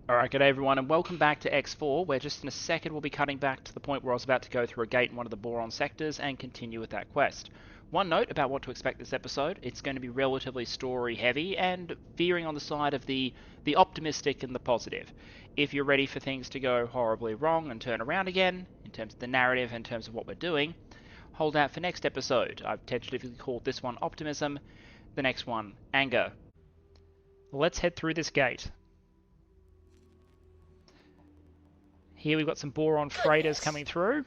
Alright, g'day everyone and welcome back to X4, where just in a second we'll be cutting back to the point where I was about to go through a gate in one of the Boron sectors and continue with that quest. One note about what to expect this episode: it's going to be relatively story heavy and veering on the side of the optimistic and the positive. If you're ready for things to go horribly wrong and turn around again, in terms of the narrative, in terms of what we're doing, hold out for next episode. I've tentatively called this one Optimism, the next one Anger. Let's head through this gate. Here we've got some Boron freighters coming through.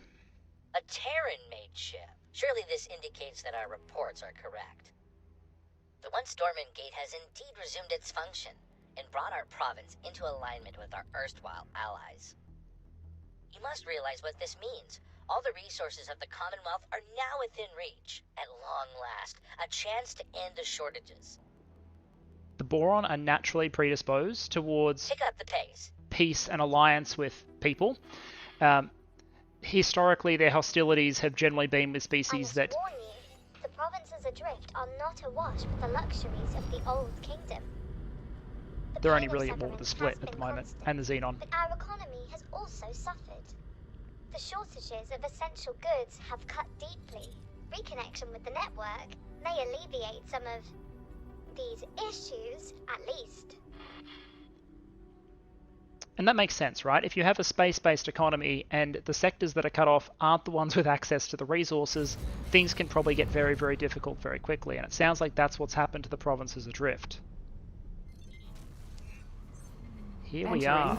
A Terran-made ship. Surely this indicates that our reports are correct. The once dormant gate has indeed resumed its function and brought our province into alignment with our erstwhile allies. You must realize what this means. All the resources of the Commonwealth are now within reach. At long last, a chance to end the shortages. The Boron are naturally predisposed towards Pick up the pace. Peace and alliance with people. Historically, their hostilities have generally been with species that... I must warn you, the provinces adrift are not awash with the luxuries of the old kingdom. They're only really at war with the Split at the moment, and the Xenon. But our economy has also suffered. The shortages of essential goods have cut deeply. Reconnection with the network may alleviate some of these issues, at least. And that makes sense, right? If you have a space-based economy and the sectors that are cut off aren't the ones with access to the resources, things can probably get very, very difficult very quickly. And it sounds like that's what's happened to the provinces adrift. Here we are.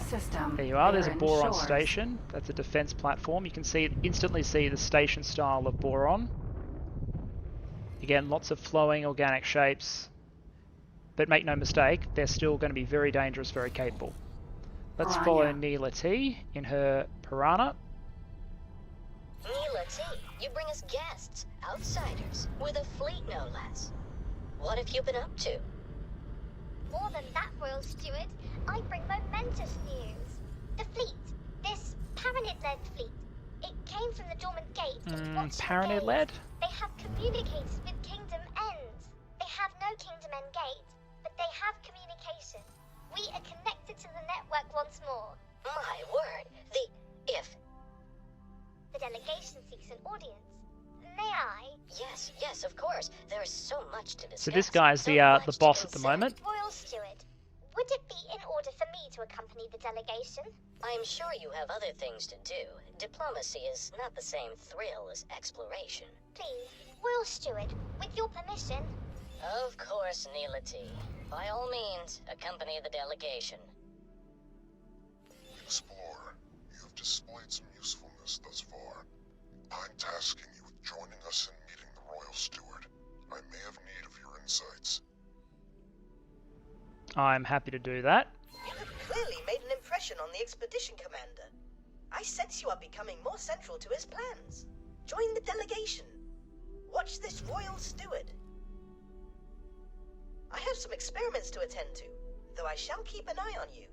There you are. There's a Boron station. That's a defense platform. You can instantly see the station style of Boron. Again, lots of flowing organic shapes. But make no mistake, they're still going to be very dangerous, very capable. Let's follow Neela T in her Piranha. Neela T, you bring us guests, outsiders, with a fleet no less. What have you been up to? More than that, Royal Steward, I bring momentous news. The fleet, this Paranid-led fleet, it came from the dormant gate. Paranid-led? They have communicated with Kingdom End. They have no Kingdom End gate, but they have communication. We are connected to the network once more. My word, The delegation seeks an audience. May I? Yes, of course. There is so much to discuss. So this guy's the boss at the moment. Royal Steward, would it be in order for me to accompany the delegation? I'm sure you have other things to do. Diplomacy is not the same thrill as exploration. Please, Royal Steward, with your permission. Of course, Neela T. By all means, accompany the delegation. Explorer, you have displayed some usefulness thus far. I'm tasking you with joining us in meeting the Royal Steward. I may have need of your insights. I'm happy to do that. You have clearly made an impression on the expedition commander. I sense you are becoming more central to his plans. Join the delegation. Watch this Royal Steward. I have some experiments to attend to, though I shall keep an eye on you.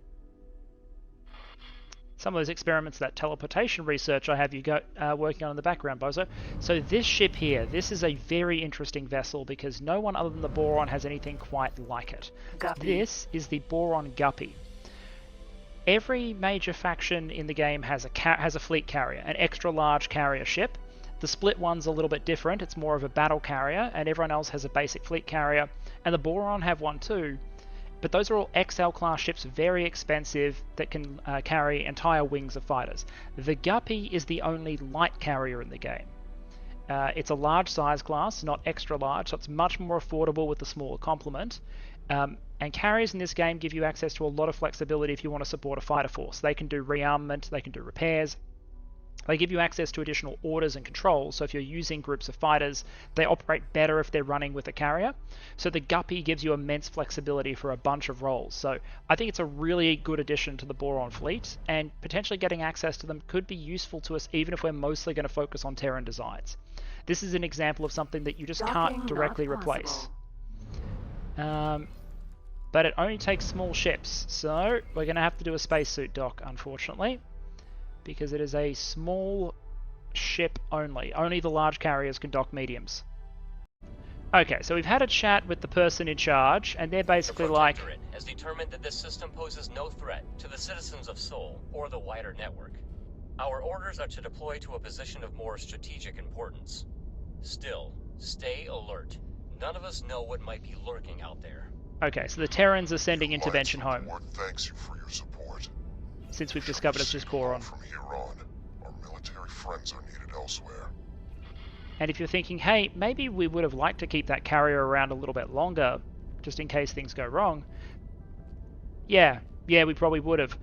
Some of those experiments, that teleportation research I have you working on in the background, Bozo. So this ship here, this is a very interesting vessel because no one other than the Boron has anything quite like it. Guppy. This is the Boron Guppy. Every major faction in the game has a fleet carrier, an extra large carrier ship. The Split one's a little bit different, it's more of a battle carrier, and everyone else has a basic fleet carrier, and the Boron have one too. But those are all XL class ships, very expensive, that can carry entire wings of fighters. The Guppy is the only light carrier in the game. It's a large size class, not extra large, so it's much more affordable with the smaller complement. And carriers in this game give you access to a lot of flexibility if you want to support a fighter force. They can do rearmament, they can do repairs. They give you access to additional orders and controls, so if you're using groups of fighters, they operate better if they're running with a carrier. So the Guppy gives you immense flexibility for a bunch of roles. So I think it's a really good addition to the Boron fleet, and potentially getting access to them could be useful to us even if we're mostly going to focus on Terran designs. This is an example of something that you just can't directly replace. But it only takes small ships, so we're going to have to do a spacesuit dock, unfortunately, because it is a small ship only. Only the large carriers can dock mediums. Okay, so we've had a chat with the person in charge, and they're basically the like... Protectorate has determined that this system poses no threat to the citizens of Sol or the wider network. Our orders are to deploy to a position of more strategic importance. Still, stay alert. None of us know what might be lurking out there. Okay, so the Terrans are sending The intervention Alliance home, report thanks you for your support. since we've Should discovered we it's just seek help Boron. From here on, our military friends are needed elsewhere. And if you're thinking, hey, maybe we would have liked to keep that carrier around a little bit longer, just in case things go wrong. Yeah, we probably would have.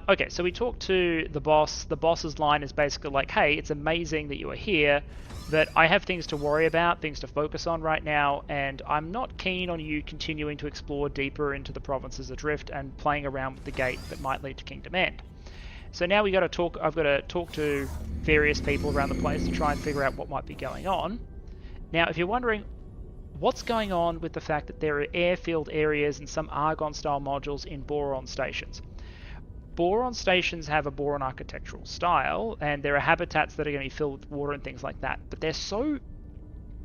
Okay, so we talked to the boss. The boss's line is basically like, hey, it's amazing that you are here, but I have things to worry about, things to focus on right now, and I'm not keen on you continuing to explore deeper into the provinces adrift and playing around with the gate that might lead to Kingdom End. So now I've got to talk to various people around the place to try and figure out what might be going on. Now, if you're wondering what's going on with the fact that there are airfield areas and some Argon-style modules in Boron stations. Boron stations have a Boron architectural style, and there are habitats that are going to be filled with water and things like that. But they're so...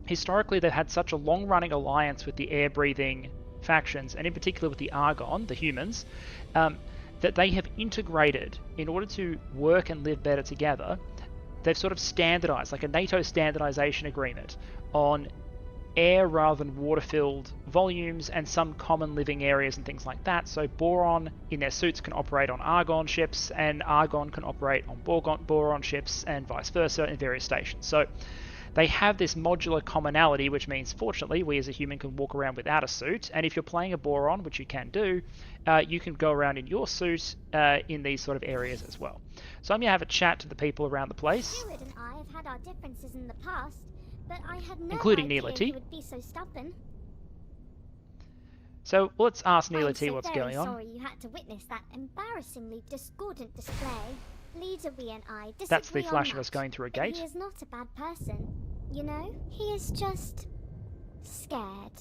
Historically, they've had such a long-running alliance with the air-breathing factions, and in particular with the Argon, the humans, that they have integrated in order to work and live better together. They've sort of standardized, like a NATO standardization agreement, on air rather than water-filled volumes and some common living areas and things like that. So Boron in their suits can operate on Argon ships, and Argon can operate on Boron ships, and vice versa in various stations. So they have this modular commonality, which means, fortunately, we as a human can walk around without a suit. And if you're playing a Boron, which you can do, you can go around in your suit in these sort of areas as well. So I'm going to have a chat to the people around the place. Steward and I have had our differences in the past, but I had no Including idea Neela T. he would be so stubborn. So let's ask Neela I'm T so what's very going on. sorry you had to witness that embarrassingly discordant display. Leader we and I disagree That's the flash on of us that, going through a but gate. He is not a bad person, you know? He is just... scared.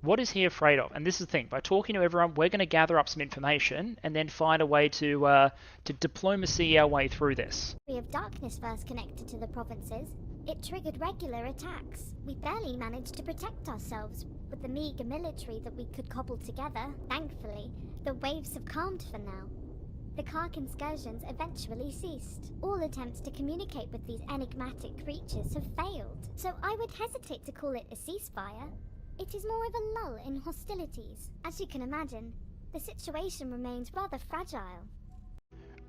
What is he afraid of? And this is the thing, by talking to everyone, we're going to gather up some information and then find a way to diplomacy our way through this. We have darkness first connected to the provinces. It triggered regular attacks. We barely managed to protect ourselves with the meager military that we could cobble together. Thankfully, the waves have calmed for now. The Kha'ak incursions eventually ceased. All attempts to communicate with these enigmatic creatures have failed, so I would hesitate to call it a ceasefire. It is more of a lull in hostilities. As you can imagine, the situation remains rather fragile.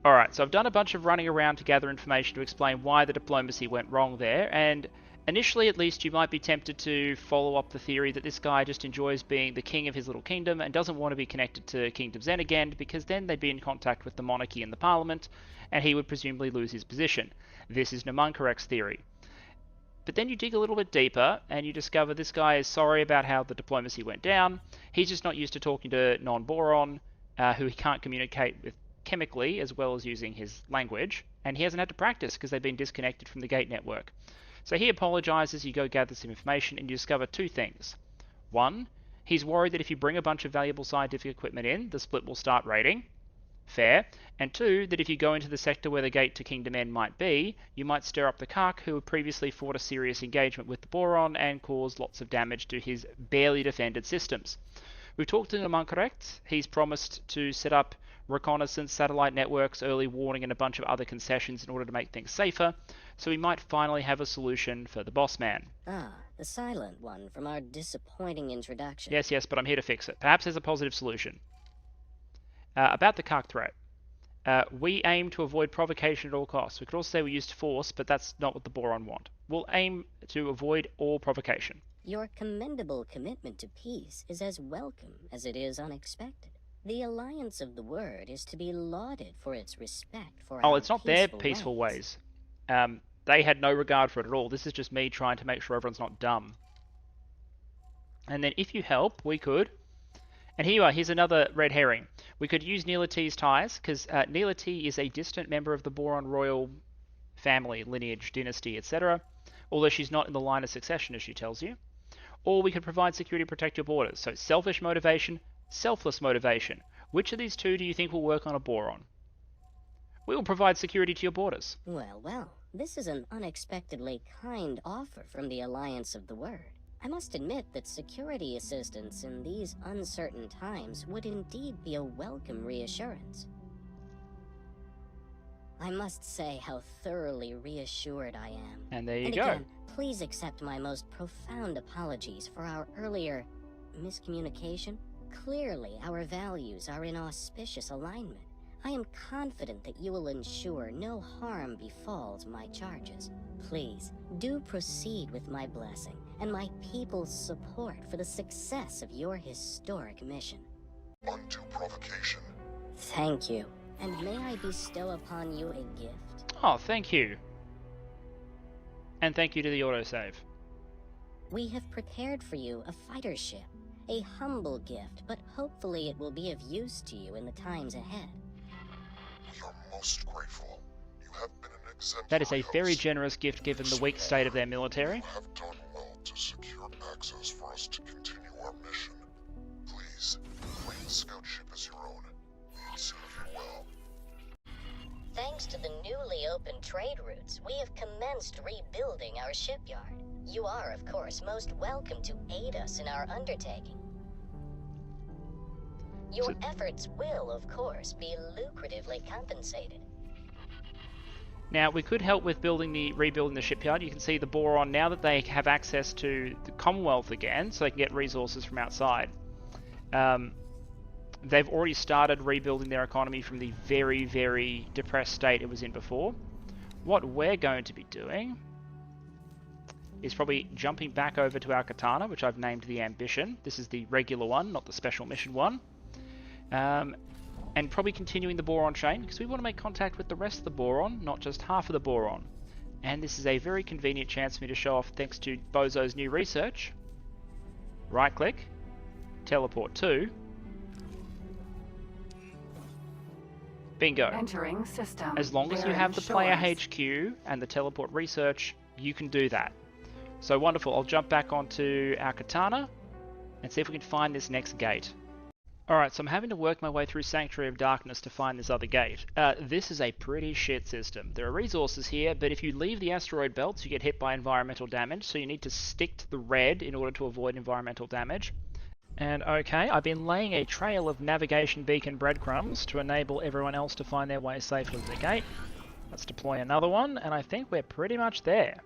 Alright, so I've done a bunch of running around to gather information to explain why the diplomacy went wrong there, and initially at least you might be tempted to follow up the theory that this guy just enjoys being the king of his little kingdom and doesn't want to be connected to Kingdom Zen again, because then they'd be in contact with the monarchy and the parliament, and he would presumably lose his position. This is Namunkarek's theory. But then you dig a little bit deeper, and you discover this guy is sorry about how the diplomacy went down. He's just not used to talking to non-Boron, who he can't communicate with chemically as well as using his language, and he hasn't had to practice because they've been disconnected from the gate network. So he apologizes, you go gather some information, and you discover two things. One, he's worried that if you bring a bunch of valuable scientific equipment in, the split will start raiding. Fair. And two, that if you go into the sector where the gate to Kingdom End might be, you might stir up the Kha'ak, who had previously fought a serious engagement with the Boron and caused lots of damage to his barely defended systems. We've talked to Namunkarek. He's promised to set up reconnaissance, satellite networks, early warning, and a bunch of other concessions in order to make things safer, so we might finally have a solution for the boss man. Ah, the silent one from our disappointing introduction. Yes, but I'm here to fix it. Perhaps there's a positive solution. About the Kha'ak threat. We aim to avoid provocation at all costs. We could also say we used force, but that's not what the Boron want. We'll aim to avoid all provocation. Your commendable commitment to peace is as welcome as it is unexpected. The Alliance of the Word is to be lauded for its respect for our it's not their peaceful ways. They had no regard for it at all. This is just me trying to make sure everyone's not dumb. And then if you help, we could... And here you are, here's another red herring. We could use Neela T's ties, because Neela T is a distant member of the Boron royal family, lineage, dynasty, etc. Although she's not in the line of succession, as she tells you. Or we could provide security to protect your borders. So selfish motivation, selfless motivation. Which of these two do you think will work on a Boron? We will provide security to your borders. Well, This is an unexpectedly kind offer from the Alliance of the Word. I must admit that security assistance in these uncertain times would indeed be a welcome reassurance. I must say how thoroughly reassured I am. And there you And go. again, please accept my most profound apologies for our earlier miscommunication. Clearly, our values are in auspicious alignment. I am confident that you will ensure no harm befalls my charges. Please, do proceed with my blessing and my people's support for the success of your historic mission. Undue provocation. Thank you. And may I bestow upon you a gift? Oh, thank you. And thank you to the autosave. We have prepared for you a fighter ship. A humble gift, but hopefully it will be of use to you in the times ahead. We are most grateful. You have been an exemplary That is a very host. generous gift given the weak state of their military. You have done well to secure access for us to continue our mission. Please, claim the scout ship as your own. It serve you well. Thanks to the newly opened trade routes, we have commenced rebuilding our shipyard. You are, of course, most welcome to aid us in our undertaking. Your efforts will, of course, be lucratively compensated. Now, we could help with rebuilding the shipyard. You can see the Boron, now that they have access to the Commonwealth again, so they can get resources from outside. They've already started rebuilding their economy from the very, very depressed state it was in before. What we're going to be doing is probably jumping back over to our Katana, which I've named the Ambition. This is the regular one, not the special mission one. And probably continuing the Boron chain, because we want to make contact with the rest of the Boron, not just half of the Boron. And this is a very convenient chance for me to show off thanks to Bozo's new research. Right click, teleport to, bingo. Entering system. As long as you Bearing have the player shores. HQ and the teleport research, you can do that. So wonderful. I'll jump back onto our Katana and see if we can find this next gate. Alright, so I'm having to work my way through Sanctuary of Darkness to find this other gate. This is a pretty shit system. There are resources here, but if you leave the asteroid belts, you get hit by environmental damage, so you need to stick to the red in order to avoid environmental damage. And okay, I've been laying a trail of navigation beacon breadcrumbs to enable everyone else to find their way safely to the gate. Let's deploy another one, and I think we're pretty much there.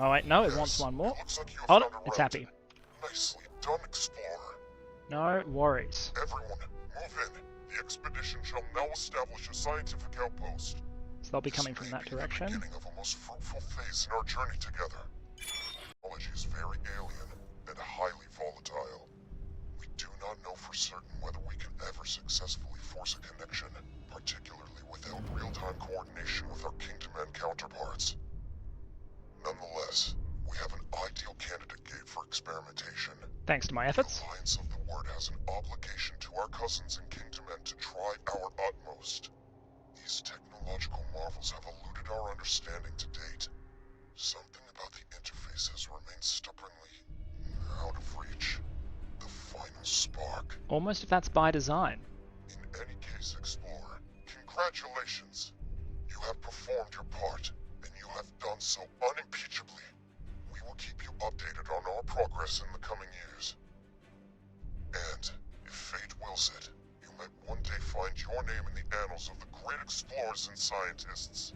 Oh wait, no, it wants one more. Looks like you have Hold it, found a it's route. happy. Nicely done, Explorer. No worries. Everyone, move in. The expedition shall now establish a scientific outpost. So they'll be coming from that direction. The beginning of a most fruitful phase in our journey together. Technology is very alien and highly volatile. We do not know for certain whether we can ever successfully force a connection, particularly without real-time coordination with our Kingdom-Man counterparts. Nonetheless, we have an ideal candidate gate for experimentation. Thanks to my efforts. The Alliance of the Word has an obligation to our cousins in Kingdom-Men to try our utmost. These technological marvels have eluded our understanding to date. Something about the interface has remained stubbornly out of reach. The final spark. Almost if that's by design. In any case, Explorer, congratulations. You have performed your part, and you have done so unimpeachably. We will keep you updated on our progress in the coming years. And, if fate wills it, you might one day find your name in the annals of the great explorers and scientists.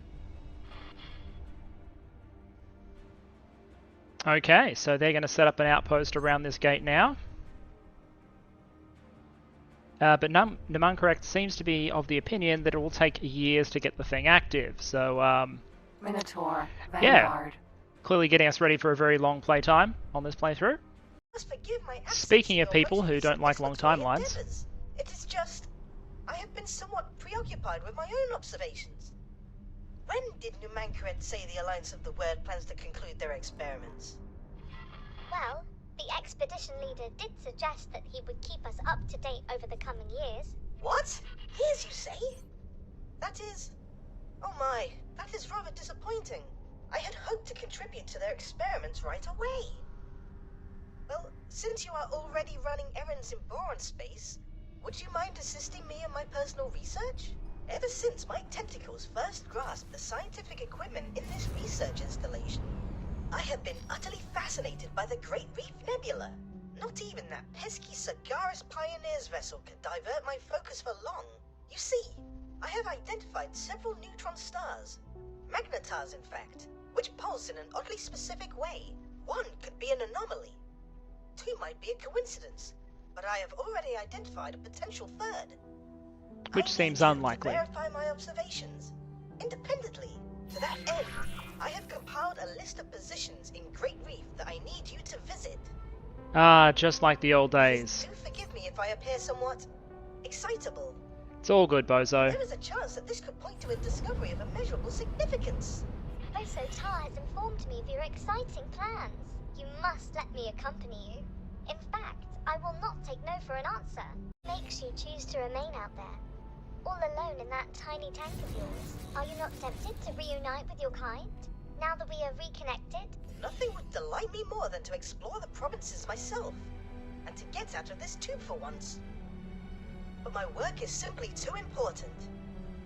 Okay, so they're going to set up an outpost around this gate now. But Namuncorrect seems to be of the opinion that it will take years to get the thing active, so Minotaur. yeah. Vanguard. Clearly getting us ready for a very long playtime on this playthrough. Must forgive my absence Speaking to of your people much who don't like long satisfactory timelines. endeavours. It is just, I have been somewhat preoccupied with my own observations. When did Namuncorrect say the Alliance of the Word plans to conclude their experiments? Well, the expedition leader did suggest that he would keep us up to date over the coming years. What? Years, you say? That is... Oh my, that is rather disappointing. I had hoped to contribute to their experiments right away. Well, since you are already running errands in Boron space, would you mind assisting me in my personal research? Ever since my tentacles first grasped the scientific equipment in this research installation, I have been utterly fascinated by the Great Reef Nebula. Not even that pesky Sagaris Pioneers vessel could divert my focus for long. You see, I have identified several neutron stars, magnetars in fact, which pulse in an oddly specific way. One could be an anomaly. Two might be a coincidence, but I have already identified a potential third. Which seems unlikely. To verify my observations independently. To that end, I have compiled a list of positions in Great Reef that I need you to visit. Ah, just like the old days. Do forgive me if I appear somewhat excitable. It's all good, Bozo. There is a chance that this could point to a discovery of immeasurable significance. Bozo Tar has informed me of your exciting plans. You must let me accompany you. In fact, I will not take no for an answer. Makes you choose to remain out there, all alone in that tiny tank of yours. Are you not tempted to reunite with your kind, now that we are reconnected? Nothing would delight me more than to explore the provinces myself, and to get out of this tube for once. But my work is simply too important.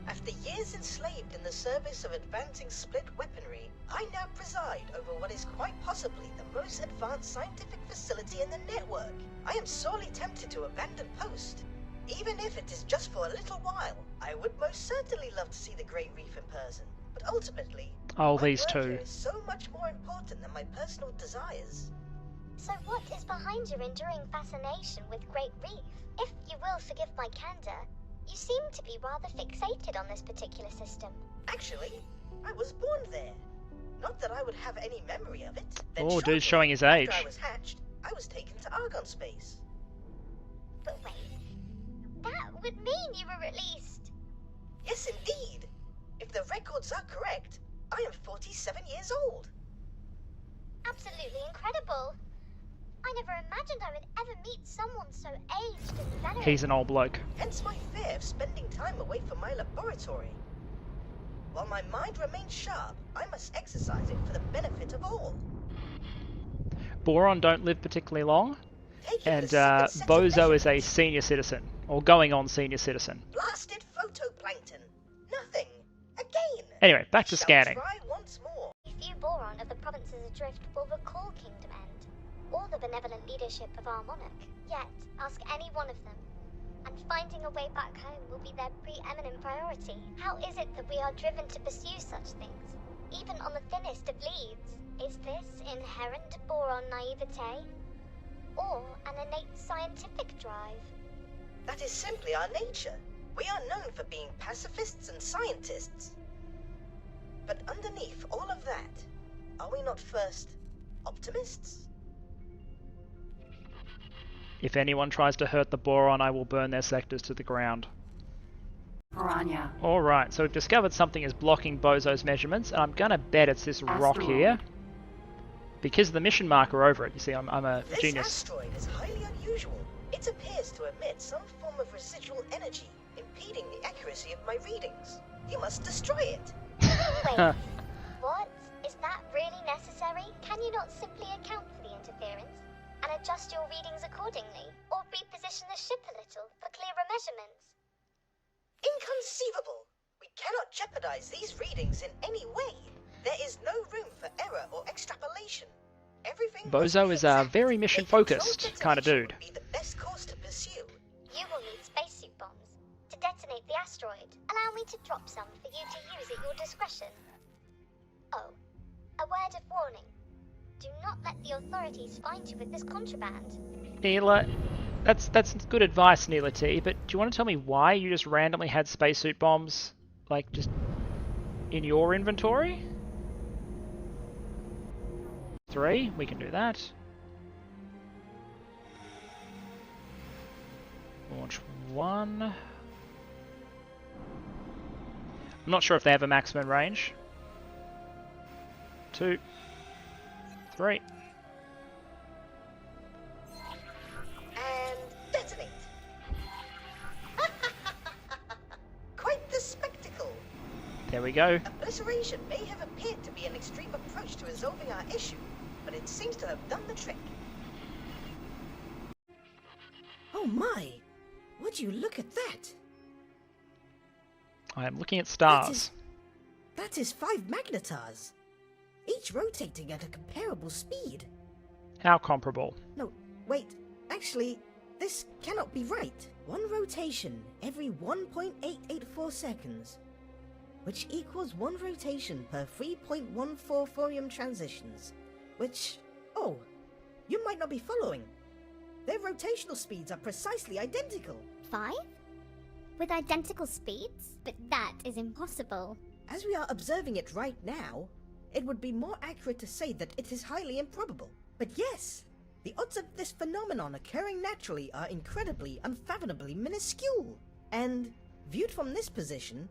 After years enslaved in the service of advancing split weaponry, I now preside over what is quite possibly the most advanced scientific facility in the network. I am sorely tempted to abandon post, even if it is just for a little while. I would most certainly love to see the Great Reef in person, but ultimately, Oh, my these work two. here is so much more important than my personal desires. So what is behind your enduring fascination with Great Reef? If you will forgive my candor, you seem to be rather fixated on this particular system. Actually, I was born there. Not that I would have any memory of it. Then Oh, shortly dude's showing his after age. I was hatched, I was taken to Argon space. But wait, that would mean you were released. Yes, indeed. If the records are correct, I am 47 years old. Absolutely incredible. I never imagined I would ever meet someone so aged and venerable. He's an old bloke. Hence my fear of spending time away from my laboratory. While my mind remains sharp, I must exercise it for the benefit of all. Boron don't live particularly long, Taking and the second set of Bozo is a measurements. senior citizen, or going on senior citizen. Blasted photoplankton. Nothing. Again. Anyway, back to Shall scanning. Try once more. A few Boron of the provinces adrift will recall Kingdom End, or the benevolent leadership of our monarch. Yet, ask any one of them, and finding a way back home will be their preeminent priority. How is it that we are driven to pursue such things, even on the thinnest of leads? Is this inherent Boron naivete, or an innate scientific drive? That is simply our nature. We are known for being pacifists and scientists. But underneath all of that, are we not first optimists? If anyone tries to hurt the Boron, I will burn their sectors to the ground. Piranha. Alright, so we've discovered something is blocking Bozo's measurements, and I'm gonna bet it's this rock Asteroid. here. Because of the mission marker over it. You see, I'm a This genius. asteroid is highly unusual. It appears to emit some form of residual energy, impeding the accuracy of my readings. You must destroy it. Wait, what? Is that really necessary? Can you not simply account for the interference and adjust your readings accordingly? Or reposition the ship a little for clearer measurements? Inconceivable. We cannot jeopardize these readings in any way. There is no room for error or extrapolation. Everything must Bozo be is exact. very mission focused Controlled kind of detonation dude. would be the best course to pursue. You will need spacesuit bombs to detonate the asteroid. Allow me to drop some for you to use at your discretion. Oh, a word of warning. Do not let the authorities find you with this contraband. Neela, that's good advice, Neela T, but do you want to tell me why you just randomly had spacesuit bombs, like, just in your inventory? 3, we can do that. Launch 1. I'm not sure if they have a maximum range. 2, 3. And detonate. Quite the spectacle. There we go. Obliteration may have appeared to be an extreme approach to resolving our issue, but it seems to have done the trick. Oh my! Would you look at that? I am looking at stars. That is 5 magnetars, each rotating at a comparable speed. How comparable? No, wait. Actually, this cannot be right. 1 rotation every 1.884 seconds, which equals 1 rotation per 3.14 thorium transitions, which... Oh, you might not be following. Their rotational speeds are precisely identical. 5? With identical speeds? But that is impossible. As we are observing it right now, it would be more accurate to say that it is highly improbable. But yes, the odds of this phenomenon occurring naturally are incredibly, unfathomably minuscule. And, viewed from this position,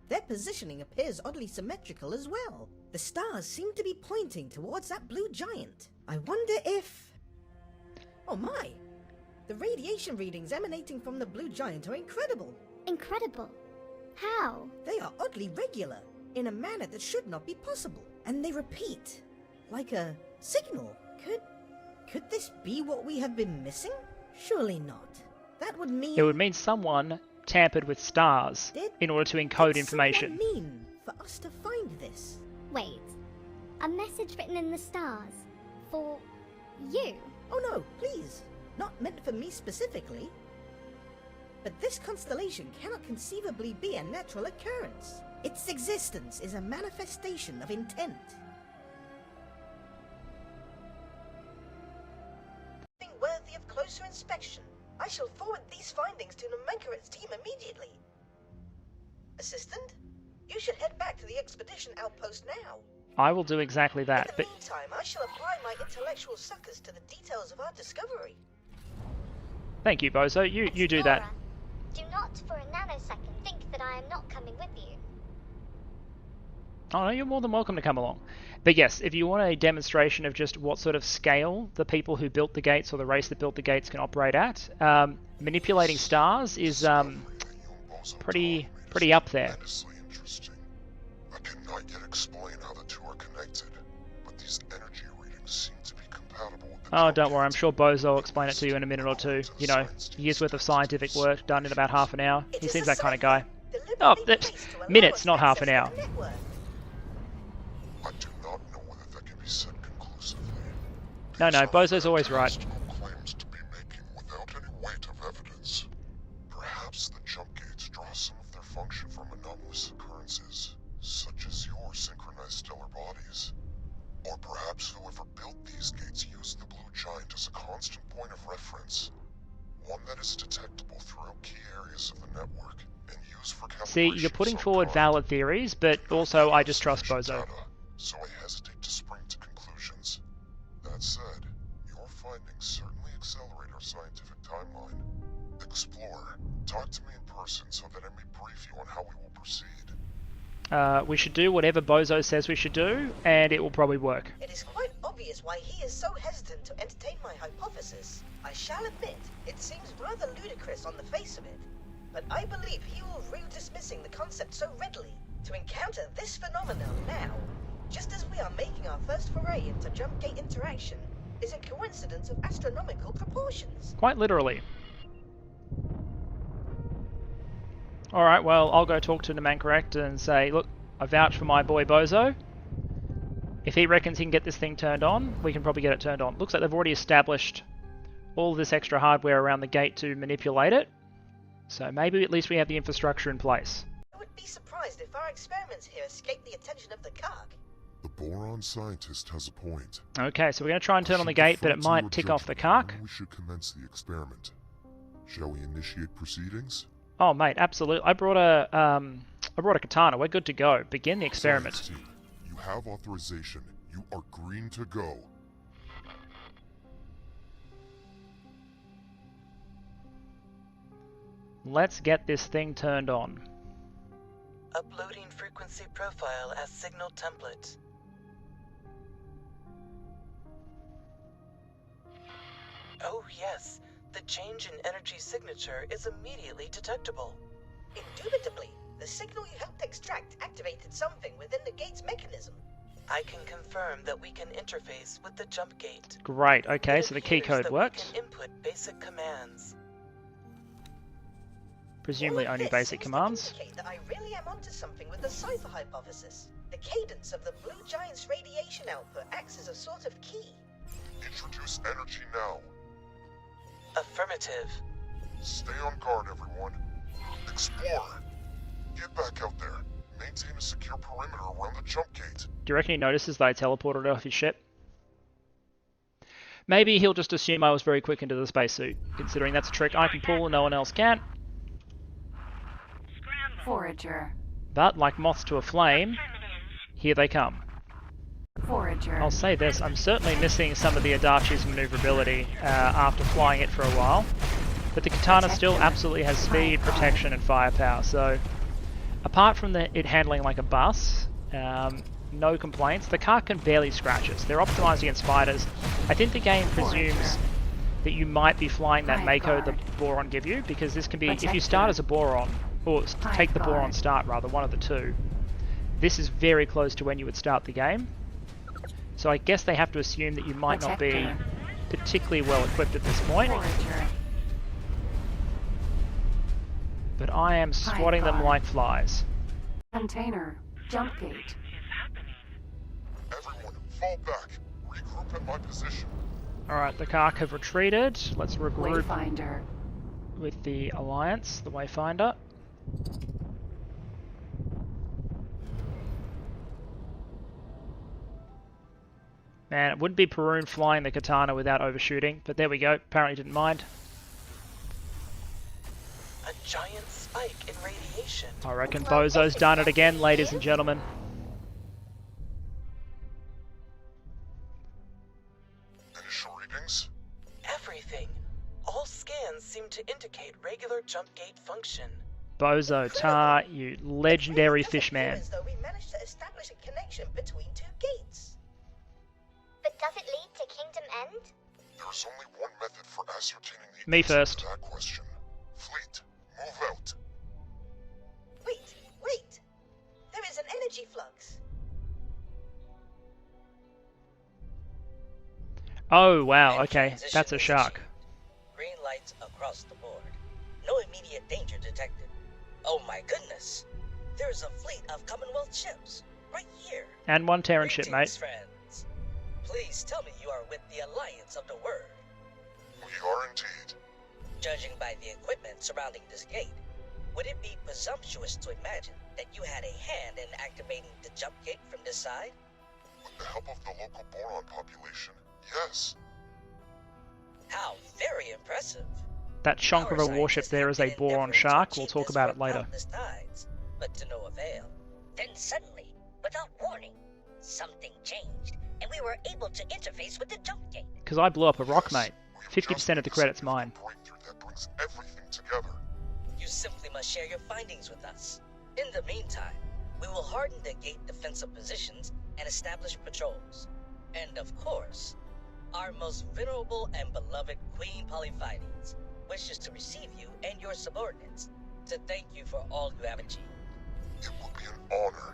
their positioning appears oddly symmetrical as well. The stars seem to be pointing towards that blue giant. I wonder if... Oh my! The radiation readings emanating from the blue giant are incredible. Incredible? How? They are oddly regular, in a manner that should not be possible. And they repeat, like a signal. Could this be what we have been missing? Surely not. That would mean... It would mean someone tampered with stars in order to encode information. What does that mean for us to find this? Wait. A message written in the stars. For... you? Oh no, please. Not meant for me specifically. But this constellation cannot conceivably be a natural occurrence. Its existence is a manifestation of intent. Worthy of closer inspection. I shall forward these findings to Nomenklaret's team immediately. Assistant, you should head back to the expedition outpost now. I will do exactly that, In the meantime, I shall apply my intellectual suckers to the details of our discovery. Thank you, Bozo. You do that. Do not for a nanosecond think that I am not coming with you. Oh no, you're more than welcome to come along. But yes, if you want a demonstration of just what sort of scale the people who built the gates or the race that built the gates can operate at, manipulating stars is pretty up there. I cannot yet explain how the two are connected, but these energy readings seem to be compatible with the... Oh, don't worry, I'm sure Bozo will explain it to you in a minute or two. You know, years worth of scientific work done in about half an hour. He seems that kind of guy. Oh, minutes, not half an hour. I do not know whether that can be said conclusively. No, Bozo's always right. Claims to be making without any weight of evidence. Perhaps the jump gates draw some of their function from anomalous occurrences, such as your synchronized stellar bodies. Or perhaps whoever built these gates used the blue giant as a constant point of reference, one that is detectable throughout key areas of the network and used for calibration. See, you're putting forward valid theories, but also I just trust Bozo. So I hesitate to spring to conclusions. That said, your findings certainly accelerate our scientific timeline. Explorer, talk to me in person so that I may brief you on how we will proceed. We should do whatever Bozo says we should do, and it will probably work. It is quite obvious why he is so hesitant to entertain my hypothesis. I shall admit, it seems rather ludicrous on the face of it, but I believe he will rue dismissing the concept so readily. To encounter this phenomenon now, just as we are making our first foray into jump gate interaction, is a coincidence of astronomical proportions. Quite literally. Alright, well, I'll go talk to Nomenklaret and say, look, I vouch for my boy Bozo. If he reckons he can get this thing turned on, we can probably get it turned on. Looks like they've already established all of this extra hardware around the gate to manipulate it. So maybe at least we have the infrastructure in place. I would be surprised if our experiments here escape the attention of the Kha'ak. The Boron scientist has a point. Okay, so we're going to try and turn on the gate, but it might tick off the Kha'ak. We should commence the experiment. Shall we initiate proceedings? Oh, mate, absolutely. I brought a katana. We're good to go. Begin the experiment. Science team, you have authorization. You are green to go. Let's get this thing turned on. Uploading frequency profile as signal template. Oh yes, the change in energy signature is immediately detectable. Indubitably, the signal you helped extract activated something within the gate's mechanism. I can confirm that we can interface with the jump gate. Great, okay, so the key code worked. We can input basic commands. Presumably All of only this basic seems to commands. indicate that I really am onto something with the cipher hypothesis. The cadence of the blue giant's radiation output acts as a sort of key. Introduce energy now. Affirmative. Stay on guard, everyone. Explorer, get back out there. Maintain a secure perimeter around the jump gate. Do you reckon he notices that I teleported off his ship? Maybe he'll just assume I was very quick into the spacesuit, considering that's a trick I can pull and no one else can. Forager. But, like moths to a flame, here they come. Forager. I'll say this, I'm certainly missing some of the Adachi's maneuverability after flying it for a while. But the katana still absolutely has speed, protection, and firepower, so apart from it handling like a bus, no complaints. The Kha'ak can barely scratch us. They're optimized against fighters. I think the game presumes that you might be flying that Mako the Boron give you, because this can be, if you start as a Boron, or take the Boron start rather, one of the two, this is very close to when you would start the game. So I guess they have to assume that you might not be particularly well equipped at this point. But I am swatting them like flies. Container. Jump gate. Everyone, fall back. Regroup at my position. Alright, the Kha'ak have retreated. Let's regroup Wayfinder. with the Alliance, the Wayfinder. Man, it wouldn't be Perun flying the katana without overshooting, but there we go. Apparently didn't mind. A giant spike in radiation. I reckon Bozo's done it again, ladies and gentlemen. Initial readings? Everything. All scans seem to indicate regular jump gate function. Bozo, Tar, you legendary It really does appear fishman. as though we managed to establish a connection between two gates. But does it lead to Kingdom End? There's only one method for ascertaining the Me answer first. to that question. Fleet, move out. Wait! There is an energy flux. Oh wow, okay, that's a shark. Green lights across the board. No immediate danger detected. Oh my goodness! There's a fleet of Commonwealth ships right here. And one Terran ship, Greetings, mate. friends. Please tell me you are with the Alliance of the Word. We are indeed. Judging by the equipment surrounding this gate, would it be presumptuous to imagine that you had a hand in activating the jump gate from this side? With the help of the local Boron population, yes. How very impressive. That chunk of a warship there is a Boron shark. We'll talk about it later. Tides, but to no avail. Then suddenly, without warning, something changed, and we were able to interface with the jump gate. Because I blew up a rock, mate. We've 50% of the credit's mine. breakthrough that brings everything together. You simply must share your findings with us. In the meantime, we will harden the gate defensive positions and establish patrols. And of course, our most venerable and beloved Queen Polyphides wishes to receive you and your subordinates to thank you for all you have achieved. It will be an honor.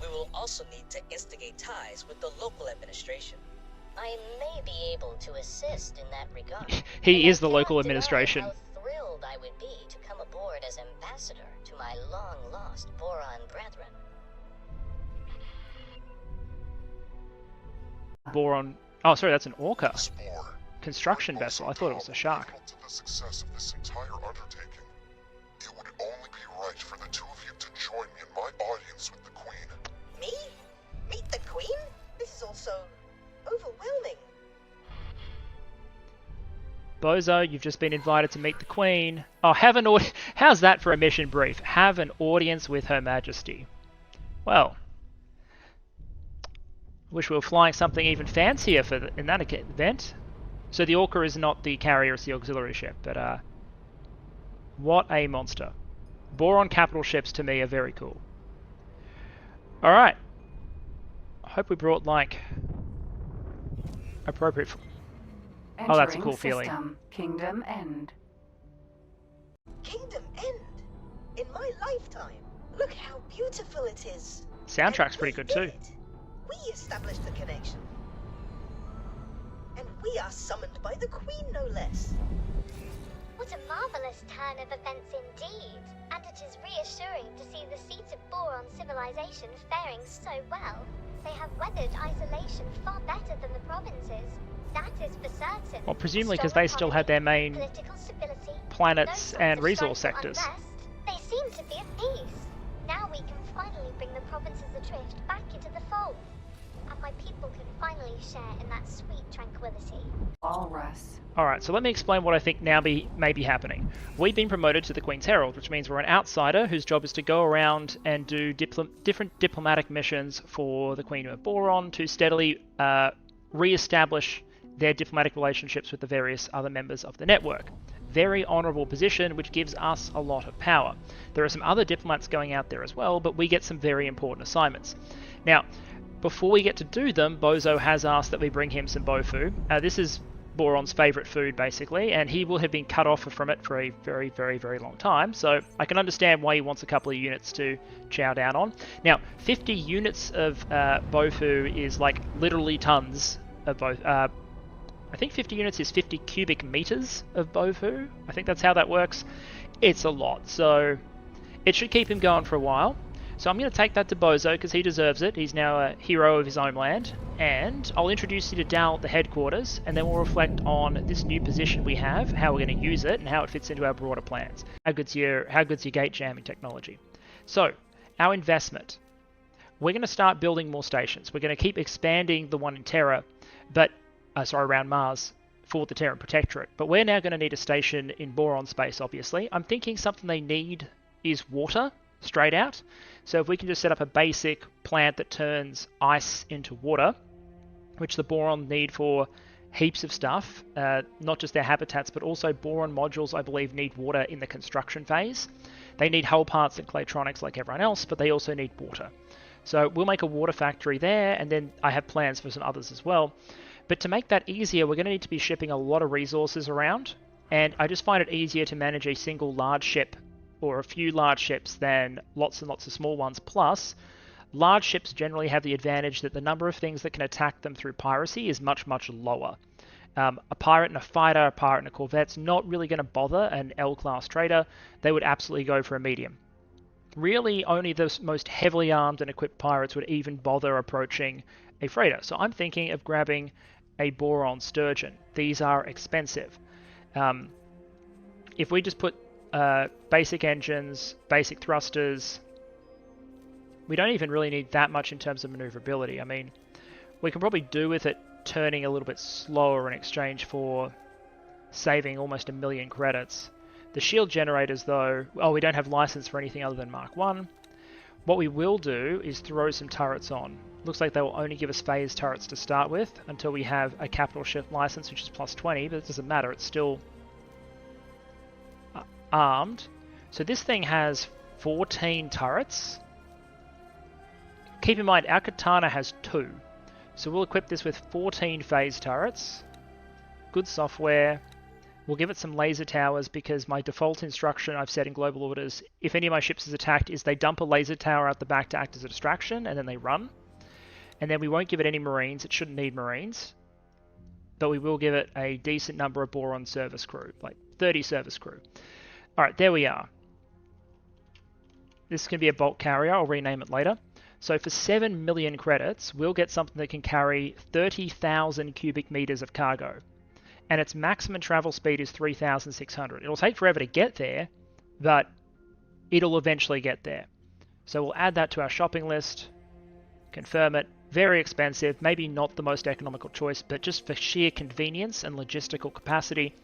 We will also need to instigate ties with the local administration. I may be able to assist in that regard. He and is the I local cannot deny administration. How thrilled I would be to come aboard as ambassador to my long-lost Boron brethren. Boron. Oh, sorry, that's an orca. Explorer. Construction I'm vessel. also I thought it was a doubtful shark. to the success of this entire undertaking. It would only be right for the two of you to join me in my audience with the Queen. Me? Meet the Queen? This is also overwhelming. Bozo, you've just been invited to meet the Queen. Oh, how's that for a mission brief? Have an audience with Her Majesty. Well, wish we were flying something even fancier in that event. So the Orca is not the carrier, it's the auxiliary ship, but what a monster. Boron capital ships to me are very cool. Alright. I hope we brought, like, appropriate... Oh, that's a cool feeling. System. Kingdom End. Kingdom End? In my lifetime? Look how beautiful it is. Soundtrack's And pretty we good did too. it. We established the connection. And we are summoned by the Queen, no less. What a marvelous turn of events indeed, and it is reassuring to see the seat of Boron civilization faring so well. They have weathered isolation far better than the provinces. That is for certain. Well, presumably Strong because they still had their economy, main political stability, planets no signs and of resource strife or sectors. unrest. They seem to be at peace. Now we can finally bring the provinces adrift back into the fold, and my people can finally share in that sweet tranquility. Walrus. Alright, so let me explain what I think now may be happening. We've been promoted to the Queen's Herald, which means we're an outsider whose job is to go around and do different diplomatic missions for the Queen of Boron to steadily re-establish their diplomatic relationships with the various other members of the network. Very honourable position, which gives us a lot of power. There are some other diplomats going out there as well, but we get some very important assignments. Now, before we get to do them, Bozo has asked that we bring him some bofu. This is Boron's favourite food, basically, and he will have been cut off from it for a very, very, very long time, so I can understand why he wants a couple of units to chow down on. Now, 50 units of bofu is like literally tons of both. I think 50 units is 50 cubic meters of bofu. I think that's how that works. It's a lot, so it should keep him going for a while. So I'm going to take that to Bozo because he deserves it. He's now a hero of his homeland. And I'll introduce you to Dal at the headquarters, and then we'll reflect on this new position we have, how we're going to use it, and how it fits into our broader plans. How good's your gate jamming technology? So, our investment. We're going to start building more stations. We're going to keep expanding the one in Terra, but around Mars for the Terran Protectorate. But we're now going to need a station in Boron space, obviously. I'm thinking something they need is water, straight out. So if we can just set up a basic plant that turns ice into water, which the Boron need for heaps of stuff, not just their habitats, but also Boron modules, I believe, need water in the construction phase. They need hull parts and claytronics like everyone else, but they also need water. So we'll make a water factory there, and then I have plans for some others as well. But to make that easier, we're going to need to be shipping a lot of resources around, and I just find it easier to manage a single large ship or a few large ships than lots and lots of small ones. Plus, large ships generally have the advantage that the number of things that can attack them through piracy is much, much lower. A pirate and a fighter, a pirate and a corvette's not really going to bother an L-class trader. They would absolutely go for a medium. Really, only the most heavily armed and equipped pirates would even bother approaching a freighter. So I'm thinking of grabbing a Boron Sturgeon. These are expensive. If we just put basic engines, basic thrusters, we don't even really need that much in terms of maneuverability. I mean, we can probably do with it turning a little bit slower in exchange for saving almost 1 million credits. The shield generators, though, we don't have license for anything other than Mark 1. What we will do is throw some turrets on. Looks like they will only give us phase turrets to start with until we have a capital ship license, which is plus 20, but it doesn't matter, it's still armed. So this thing has 14 turrets. Keep in mind, our Katana has 2. So we'll equip this with 14 phase turrets. Good software. We'll give it some laser towers because my default instruction I've set in global orders, if any of my ships is attacked, is they dump a laser tower out the back to act as a distraction and then they run. And then we won't give it any marines. It shouldn't need marines. But we will give it a decent number of Boron service crew, like 30 service crew. Alright, there we are. This can be a bulk carrier. I'll rename it later. So for 7 million credits, we'll get something that can carry 30,000 cubic meters of cargo. And its maximum travel speed is 3,600. It'll take forever to get there, but it'll eventually get there. So we'll add that to our shopping list, confirm it. Very expensive, maybe not the most economical choice, but just for sheer convenience and logistical capacity,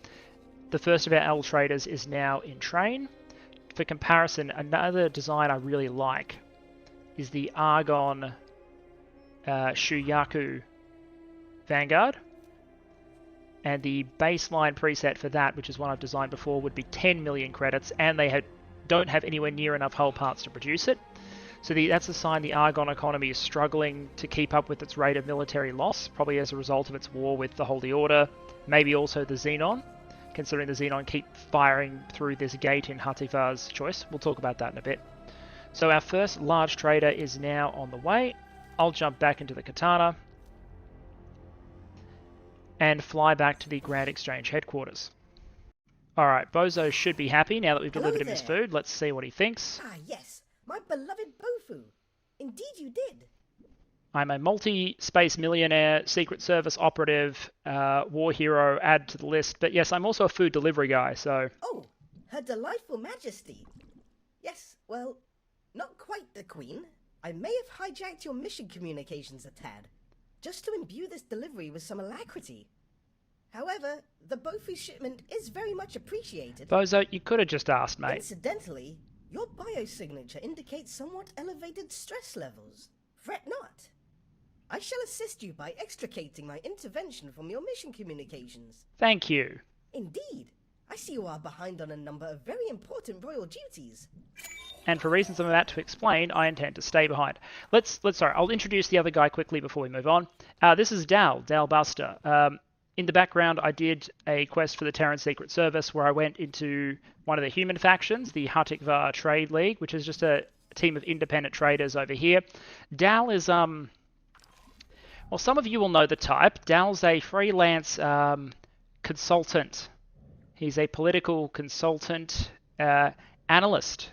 the first of our L traders is now in train. For comparison, another design I really like is the Argon Shuyaku Vanguard. And the baseline preset for that, which is one I've designed before, would be 10 million credits, and they don't have anywhere near enough hull parts to produce it. So that's a sign the Argon economy is struggling to keep up with its rate of military loss, probably as a result of its war with the Holy Order, maybe also the Xenon, considering the Xenon keep firing through this gate in Hatifa's choice. We'll talk about that in a bit. So our first large trader is now on the way. I'll jump back into the Katana and fly back to the Grand Exchange headquarters. Alright, Bozo should be happy now that we've Hello delivered him his there. food. Let's see what he thinks. Ah, yes, my beloved Bofu. Indeed you did. I'm a multi-space millionaire, Secret Service Operative, war hero, add to the list. But yes, I'm also a food delivery guy, so... Oh, Her Delightful Majesty. Yes, well, not quite the Queen. I may have hijacked your mission communications a tad, just to imbue this delivery with some alacrity. However, the Bofu shipment is very much appreciated. Bozo, you could have just asked, mate. Incidentally, your biosignature indicates somewhat elevated stress levels. Fret not. I shall assist you by extricating my intervention from your mission communications. Thank you. Indeed. I see you are behind on a number of very important royal duties. And for reasons I'm about to explain, I intend to stay behind. I'll introduce the other guy quickly before we move on. This is Dal Buster. In the background, I did a quest for the Terran Secret Service where I went into one of the human factions, the Hatikvar Trade League, which is just a team of independent traders over here. Dal is, well, some of you will know the type. Dal's a freelance consultant. He's a political consultant analyst.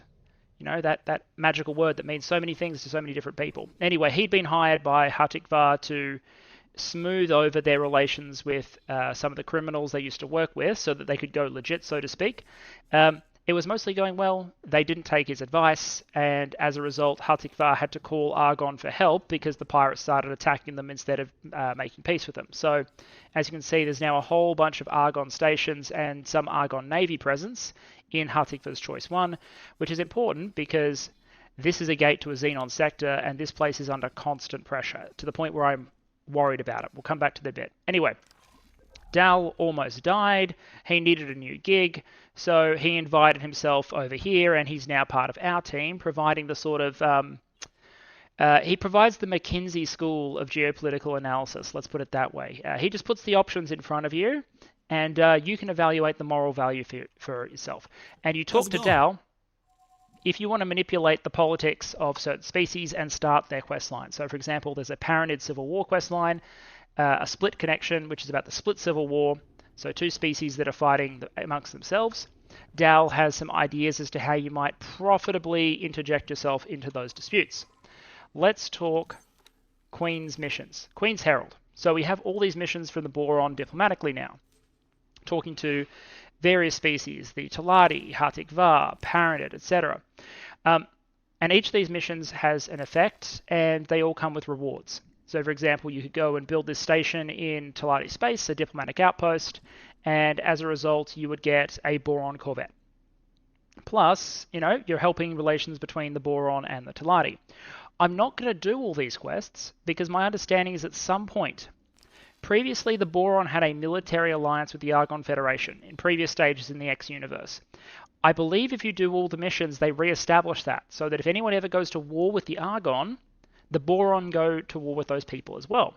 You know, that magical word that means so many things to so many different people. Anyway, he'd been hired by Hatikvar to smooth over their relations with some of the criminals they used to work with so that they could go legit, so to speak. It was mostly going well. They didn't take his advice, and as a result, Hatikvar had to call Argon for help because the pirates started attacking them instead of making peace with them. So, as you can see, there's now a whole bunch of Argon stations and some Argon Navy presence in Hatikvar's Choice 1, which is important because this is a gate to a Xenon sector, and this place is under constant pressure, to the point where I'm worried about it. We'll come back to the bit. Anyway, Dal almost died. He needed a new gig, so he invited himself over here, and he's now part of our team, providing the sort of... he provides the McKinsey School of Geopolitical Analysis, let's put it that way. He just puts the options in front of you, and you can evaluate the moral value for yourself. And you talk to Dal if you want to manipulate the politics of certain species and start their quest line. So, for example, there's a Paranid Civil War quest line, a Split Connection, which is about the Split Civil War, so two species that are fighting amongst themselves. Dal has some ideas as to how you might profitably interject yourself into those disputes. Let's talk Queen's missions. Queen's Herald. So we have all these missions from the Boron diplomatically now, talking to various species, the Talati, Hatikvar, Paranid, etc. And each of these missions has an effect, and they all come with rewards. So, for example, you could go and build this station in Talati space, a diplomatic outpost, and as a result, you would get a Boron corvette. Plus, you know, you're helping relations between the Boron and the Talati. I'm not going to do all these quests because my understanding is at some point, previously the Boron had a military alliance with the Argon Federation in previous stages in the X universe. I believe if you do all the missions, they re-establish that, so that if anyone ever goes to war with the Argon, the Boron go to war with those people as well.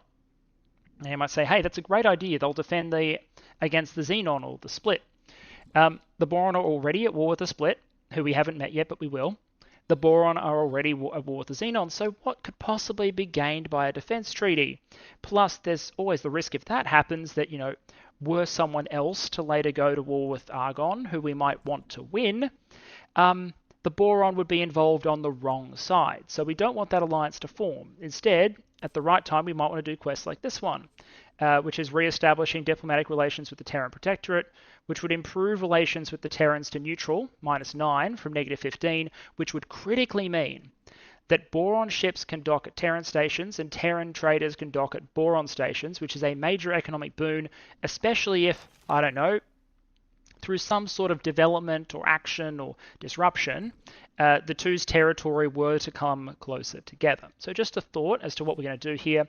And you might say, hey, that's a great idea. They'll defend against the Xenon or the Split. The Boron are already at war with the Split, who we haven't met yet, but we will. The Boron are already at war with the Xenon, so what could possibly be gained by a defense treaty? Plus, there's always the risk if that happens that, you know, were someone else to later go to war with Argon, who we might want to win, the Boron would be involved on the wrong side. So we don't want that alliance to form. Instead, at the right time, we might want to do quests like this one, which is re-establishing diplomatic relations with the Terran Protectorate, which would improve relations with the Terrans to neutral, -9 from -15, which would critically mean that Boron ships can dock at Terran stations and Terran traders can dock at Boron stations, which is a major economic boon, especially if, I don't know, through some sort of development or action or disruption, the two's territory were to come closer together. So just a thought as to what we're going to do here.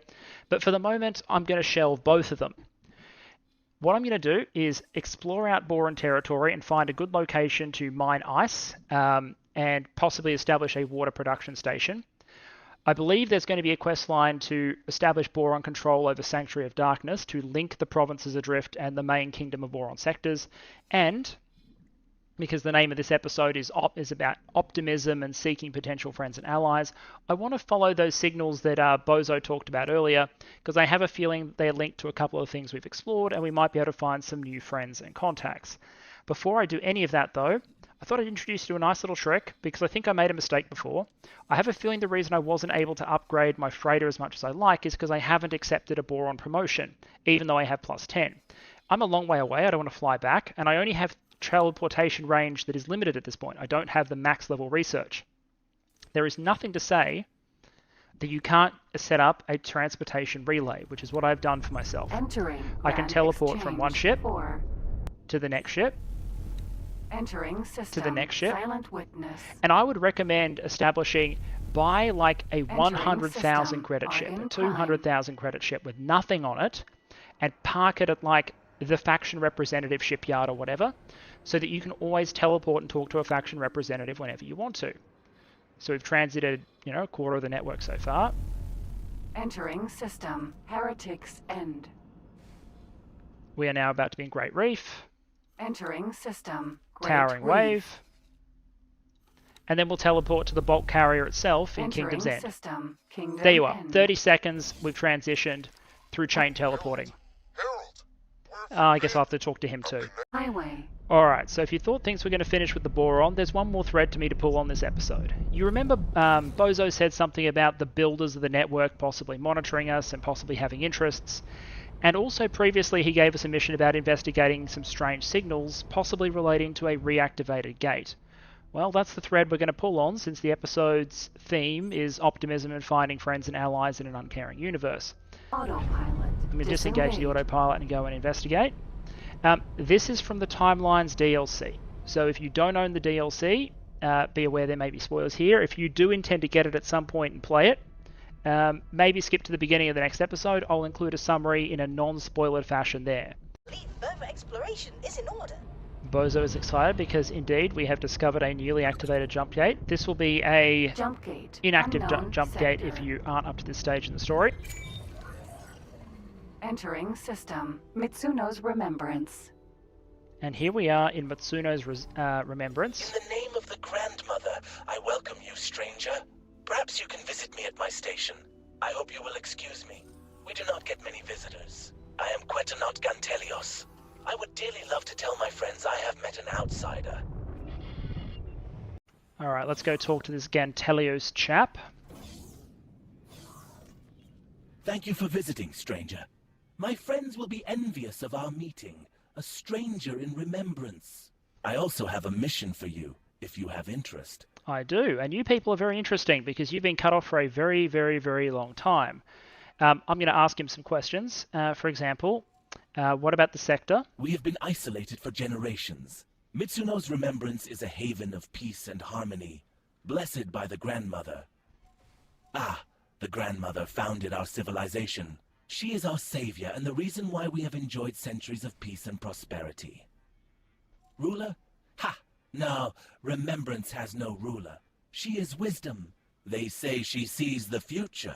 But for the moment, I'm going to shelve both of them. What I'm going to do is explore out Boron territory and find a good location to mine ice and possibly establish a water production station. I believe there's going to be a quest line to establish Boron control over Sanctuary of Darkness to link the provinces adrift and the main Kingdom of Boron sectors. And because the name of this episode is about optimism and seeking potential friends and allies, I want to follow those signals that Bozo talked about earlier, because I have a feeling they're linked to a couple of things we've explored, and we might be able to find some new friends and contacts. Before I do any of that, though, I thought I'd introduce you to a nice little trick, because I think I made a mistake before. I have a feeling the reason I wasn't able to upgrade my freighter as much as I like is because I haven't accepted a Boron promotion, even though I have plus 10. I'm a long way away, I don't want to fly back, and I only have teleportation range that is limited at this point. I don't have the max level research. There is nothing to say that you can't set up a transportation relay, which is what I've done for myself. Entering. I can teleport from one ship 4. to the next ship, Entering system. to the next ship, Silent witness. and I would recommend establishing buy like a Entering 100,000 system. credit ship, a Argon 200,000 credit ship with nothing on it, and park it at like the faction representative shipyard or whatever, so that you can always teleport and talk to a faction representative whenever you want to. So we've transited, a quarter of the network so far. Entering system. Heretics end. We are now about to be in Great Reef, Entering system. Great Towering Reef. Wave, and then we'll teleport to the bulk carrier itself in Entering Kingdom's End. system. Kingdom There you are. End. 30 seconds, we've transitioned through chain teleporting. Harold, where have I you guess been? I'll have to talk to him too. Highway. Alright, so if you thought things were going to finish with the Boron, there's one more thread to me to pull on this episode. You remember Bozo said something about the builders of the network possibly monitoring us and possibly having interests, and also previously he gave us a mission about investigating some strange signals, possibly relating to a reactivated gate. Well, that's the thread we're going to pull on, since the episode's theme is optimism and finding friends and allies in an uncaring universe. Autopilot. I'm going to disengage the autopilot and go and investigate. This is from the Timelines DLC. So if you don't own the DLC, be aware there may be spoilers here. If you do intend to get it at some point and play it, maybe skip to the beginning of the next episode. I'll include a summary in a non-spoilered fashion there. Believe further exploration is in order. Bozo is excited because indeed we have discovered a newly activated jump gate. This will be a Jump gate. inactive Unknown jump gate sector. if you aren't up to this stage in the story. Entering system. Mitsuno's remembrance. And here we are in Mitsuno's remembrance. In the name of the Grandmother, I welcome you, stranger. Perhaps you can visit me at my station. I hope you will excuse me. We do not get many visitors. I am Quetanot Gantelios. I would dearly love to tell my friends I have met an outsider. Alright, let's go talk to this Gantelios chap. Thank you for visiting, stranger. My friends will be envious of our meeting, a stranger in remembrance. I also have a mission for you, if you have interest. I do, and you people are very interesting because you've been cut off for a very, very, very long time. I'm going to ask him some questions. For example, what about the sector? We have been isolated for generations. Mitsuno's remembrance is a haven of peace and harmony, blessed by the Grandmother. Ah, the Grandmother founded our civilization. She is our savior and the reason why we have enjoyed centuries of peace and prosperity. Ruler? Ha! No, remembrance has no ruler. She is wisdom. They say she sees the future.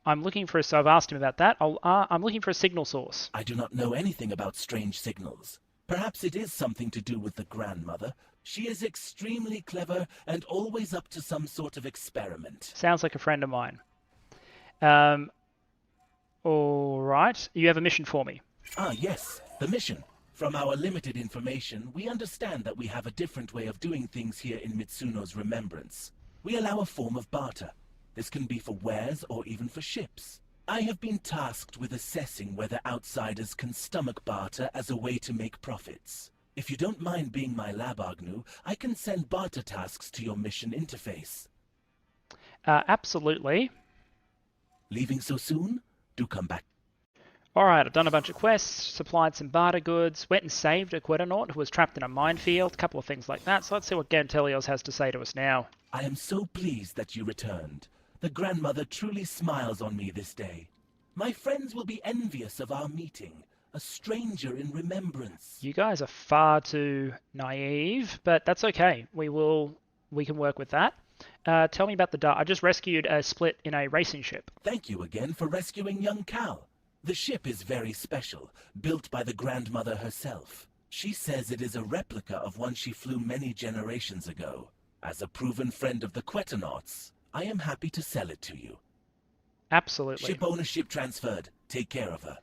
I'm looking for so I've asked him about that. I'm looking for a signal source. I do not know anything about strange signals. Perhaps it is something to do with the Grandmother. She is extremely clever and always up to some sort of experiment. Sounds like a friend of mine. Alright, you have a mission for me. Ah, yes, the mission. From our limited information, we understand that we have a different way of doing things here in Mitsuno's remembrance. We allow a form of barter. This can be for wares or even for ships. I have been tasked with assessing whether outsiders can stomach barter as a way to make profits. If you don't mind being my lab, Agnew, I can send barter tasks to your mission interface. Absolutely. Leaving so soon? Do come back. Alright, I've done a bunch of quests, supplied some barter goods, went and saved a Quetanot who was trapped in a minefield, a couple of things like that, so let's see what Gantelios has to say to us now. I am so pleased that you returned. The Grandmother truly smiles on me this day. My friends will be envious of our meeting, a stranger in remembrance. You guys are far too naive, but that's okay. We can work with that. Tell me about the I just rescued a split in a racing ship. Thank you again for rescuing young Cal. The ship is very special, built by the Grandmother herself. She says it is a replica of one she flew many generations ago. As a proven friend of the Quetanauts, I am happy to sell it to you. Absolutely. Ship ownership transferred. Take care of her.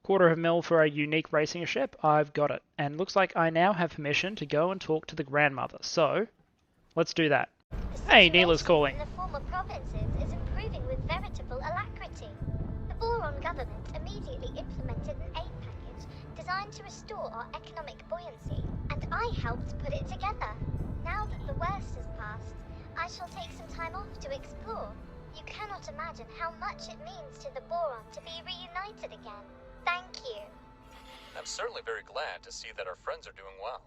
$250,000 for a unique racing ship. I've got it. And looks like I now have permission to go and talk to the grandmother. So, let's do that. Hey, Neela's calling. The former provinces is improving with veritable alacrity. The Boron government immediately implemented an aid package designed to restore our economic buoyancy, and I helped put it together. Now that the worst has passed, I shall take some time off to explore. You cannot imagine how much it means to the Boron to be reunited again. Thank you. I'm certainly very glad to see that our friends are doing well.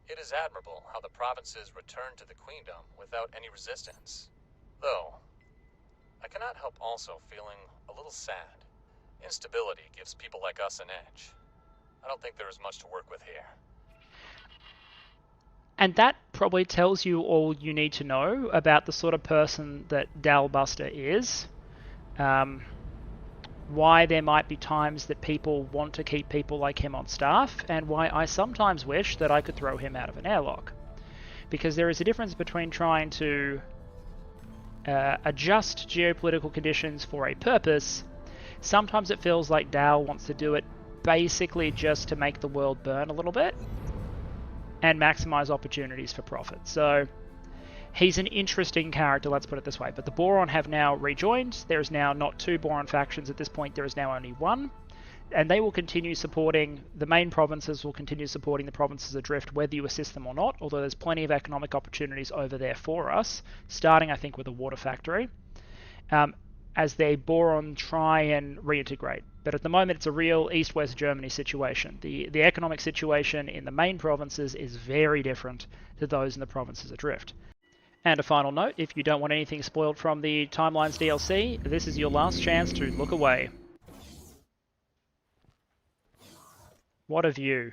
It is admirable how the provinces returned to the Queendom without any resistance. Though, I cannot help also feeling a little sad. Instability gives people like us an edge. I don't think there is much to work with here. And that probably tells you all you need to know about the sort of person that Dalbuster is. Why there might be times that people want to keep people like him on staff, and why I sometimes wish that I could throw him out of an airlock. Because there is a difference between trying to adjust geopolitical conditions for a purpose. Sometimes it feels like Dal wants to do it basically just to make the world burn a little bit and maximize opportunities for profit. So he's an interesting character, let's put it this way. But the Boron have now rejoined. There is now not 2 Boron factions at this point, there is now only 1. And they will continue supporting, the main provinces will continue supporting the provinces adrift whether you assist them or not, although there's plenty of economic opportunities over there for us, starting I think with a water factory, as they Boron try and reintegrate. But at the moment it's a real East-West Germany situation. The economic situation in the main provinces is very different to those in the provinces adrift. And a final note, if you don't want anything spoiled from the Timelines DLC, this is your last chance to look away. What a view.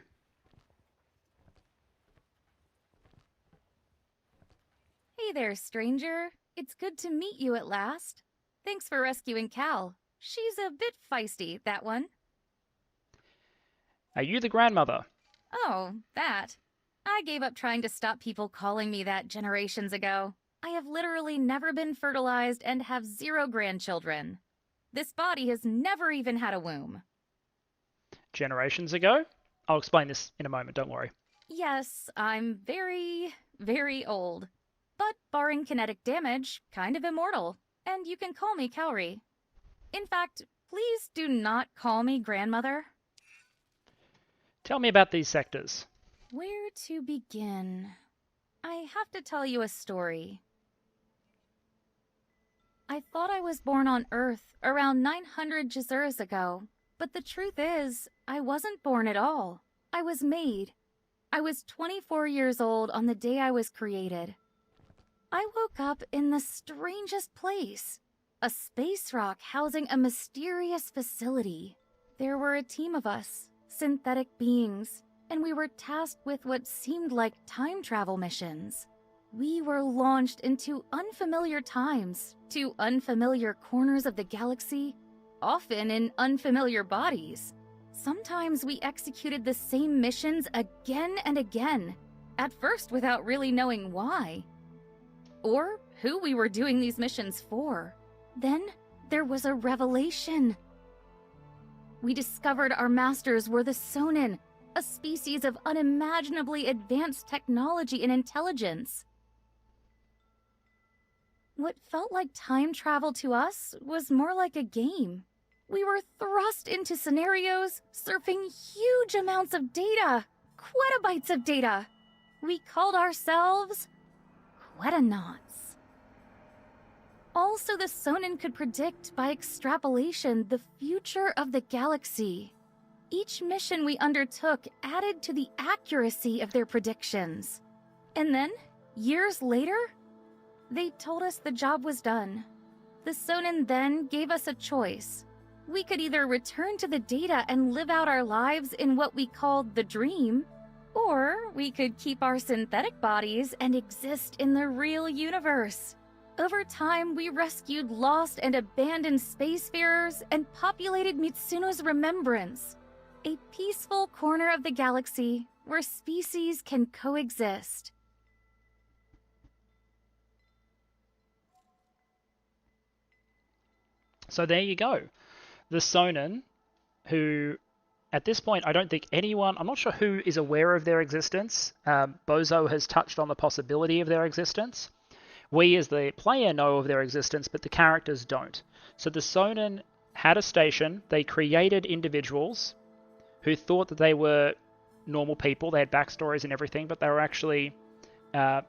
Hey there, stranger. It's good to meet you at last. Thanks for rescuing Cal. She's a bit feisty, that one. Are you the grandmother? Oh, that. I gave up trying to stop people calling me that generations ago. I have literally never been fertilized and have 0 grandchildren. This body has never even had a womb. Generations ago? I'll explain this in a moment, don't worry. Yes, I'm very, very old. But barring kinetic damage, kind of immortal. And you can call me Cowrie. In fact, please do not call me grandmother. Tell me about these sectors. Where to begin? I have to tell you a story. I thought I was born on Earth around 900 Jazuras ago, but the truth is, I wasn't born at all. I was made. I was 24 years old on the day I was created. I woke up in the strangest place. A space rock housing a mysterious facility. There were a team of us, synthetic beings, and we were tasked with what seemed like time travel missions. We were launched into unfamiliar times, to unfamiliar corners of the galaxy, often in unfamiliar bodies. Sometimes we executed the same missions again and again, at first without really knowing why, or who we were doing these missions for. Then there was a revelation. We discovered our masters were the Sohnen, a species of unimaginably advanced technology and intelligence. What felt like time travel to us was more like a game. We were thrust into scenarios, surfing huge amounts of data, quetabytes of data. We called ourselves Quetanauts. Also, the Sohnen could predict by extrapolation the future of the galaxy. Each mission we undertook added to the accuracy of their predictions. And then, years later, they told us the job was done. The Sohnen then gave us a choice. We could either return to the data and live out our lives in what we called the dream, or we could keep our synthetic bodies and exist in the real universe. Over time, we rescued lost and abandoned spacefarers and populated Mitsuno's remembrance, a peaceful corner of the galaxy where species can coexist. So there you go. The Sohnen, who At this point, I don't think anyone, I'm not sure who is aware of their existence. Bozo has touched on the possibility of their existence. We as the player know of their existence, but the characters don't. So the Sohnen had a station, they created individuals who thought that they were normal people, they had backstories and everything, but they were actually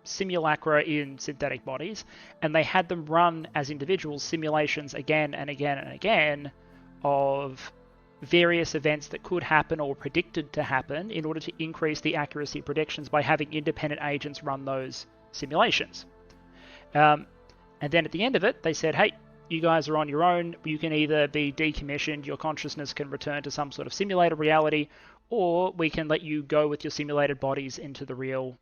simulacra in synthetic bodies, and they had them run as individuals simulations again and again and again of various events that could happen or were predicted to happen in order to increase the accuracy of predictions by having independent agents run those simulations. And then at the end of it, they said, hey, you guys are on your own. You can either be decommissioned, your consciousness can return to some sort of simulated reality, or we can let you go with your simulated bodies into the real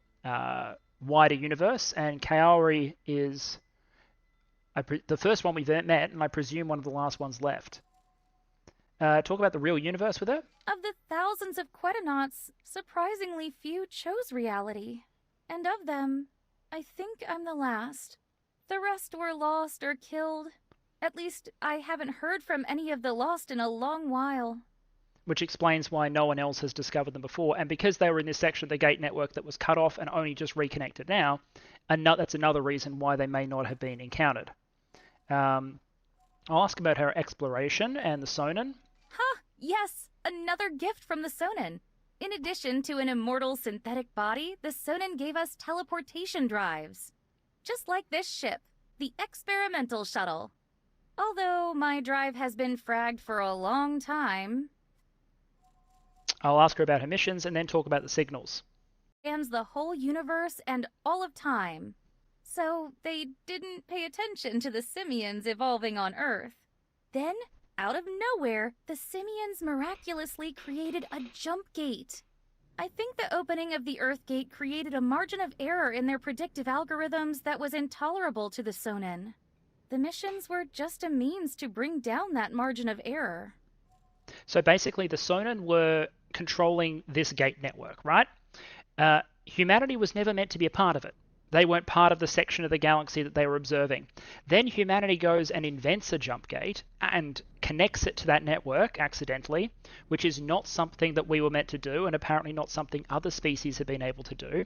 wider universe. And Kaori is the first one we've met, and I presume one of the last ones left. Talk about the real universe with her? Of the thousands of Quetonauts, surprisingly few chose reality. And of them, I think I'm the last. The rest were lost or killed. At least, I haven't heard from any of the lost in a long while. Which explains why no one else has discovered them before. And because they were in this section of the gate network that was cut off and only just reconnected now, that's another reason why they may not have been encountered. I'll ask about her exploration and the Sohnen. Yes, another gift from the Sohnen. In addition to an immortal synthetic body, the Sohnen gave us teleportation drives. Just like this ship, the experimental shuttle. Although my drive has been fragged for a long time. I'll ask her about her missions and then talk about the signals. Spans the whole universe and all of time. So they didn't pay attention to the simians evolving on Earth. Then, out of nowhere, the simians miraculously created a jump gate. I think the opening of the Earth gate created a margin of error in their predictive algorithms that was intolerable to the Sohnen. The missions were just a means to bring down that margin of error. So basically, the Sohnen were controlling this gate network, right? Humanity was never meant to be a part of it. They weren't part of the section of the galaxy that they were observing. Then humanity goes and invents a jump gate and connects it to that network accidentally, which is not something that we were meant to do, and apparently not something other species have been able to do.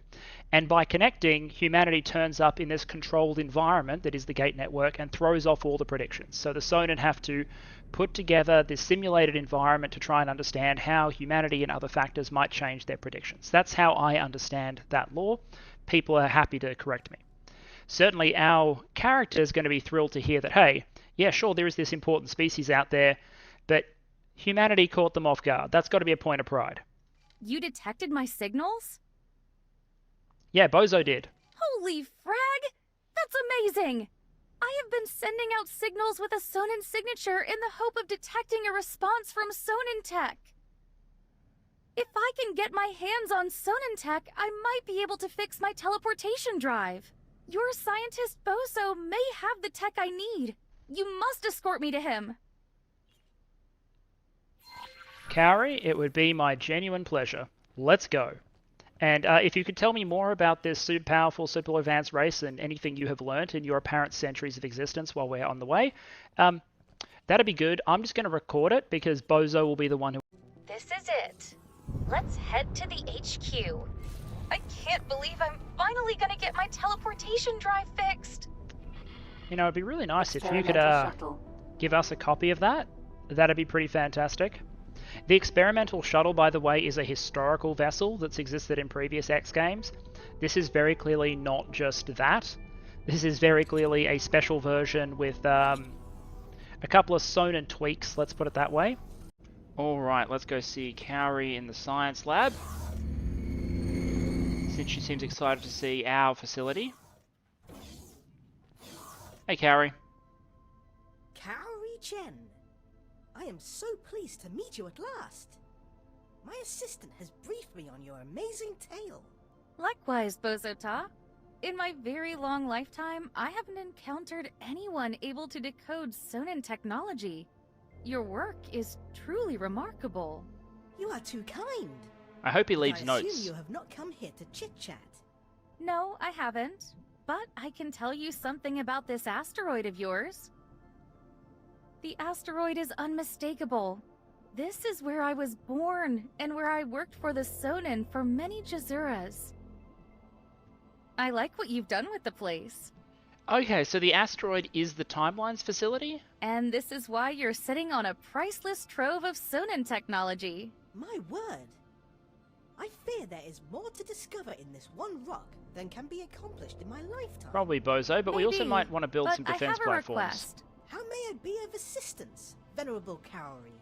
And by connecting, humanity turns up in this controlled environment that is the gate network and throws off all the predictions. So the Sohnen have to put together this simulated environment to try and understand how humanity and other factors might change their predictions. That's how I understand that law. People are happy to correct me. Certainly our character is going to be thrilled to hear that, hey, yeah, sure, there is this important species out there, but humanity caught them off guard. That's got to be a point of pride. You detected my signals? Yeah, Bozo did. Holy frag! That's amazing! I have been sending out signals with a Sohnen signature in the hope of detecting a response from Sohnen tech. If I can get my hands on Sohnen tech, I might be able to fix my teleportation drive. Your scientist Bozo may have the tech I need. You must escort me to him. Kaori, it would be my genuine pleasure. Let's go. And if you could tell me more about this super powerful, super advanced race and anything you have learnt in your apparent centuries of existence while we're on the way, that'd be good. I'm just going to record it because Bozo will be the one who... This is it. Let's head to the HQ. I can't believe I'm finally gonna get my teleportation drive fixed. You know, it'd be really nice if you could give us a copy of that. That'd be pretty fantastic. The experimental shuttle, by the way, is a historical vessel that's existed in previous X games. This is very clearly not just that. This is very clearly a special version with a couple of Sohnen tweaks, let's put it that way. Alright, let's go see Kaori in the science lab, since she seems excited to see our facility. Hey, Kaori. Kaori Chen. I am so pleased to meet you at last. My assistant has briefed me on your amazing tale. Likewise, Bozota. In my very long lifetime, I haven't encountered anyone able to decode Sohnen technology. Your work is truly remarkable. You are too kind. I hope he leaves I notes. assume you have not come here to chit-chat. No, I haven't. But I can tell you something about this asteroid of yours. The asteroid is unmistakable. This is where I was born, and where I worked for the Sohnen for many Jazuras. I like what you've done with the place. Okay, so the asteroid is the Timelines facility? And this is why you're sitting on a priceless trove of Sohnen technology. My word! I fear there is more to discover in this one rock than can be accomplished in my lifetime. Probably Bozo, but we also Maybe, might want to build but some defense I have a platforms. request. How may I be of assistance, Venerable Cowrie?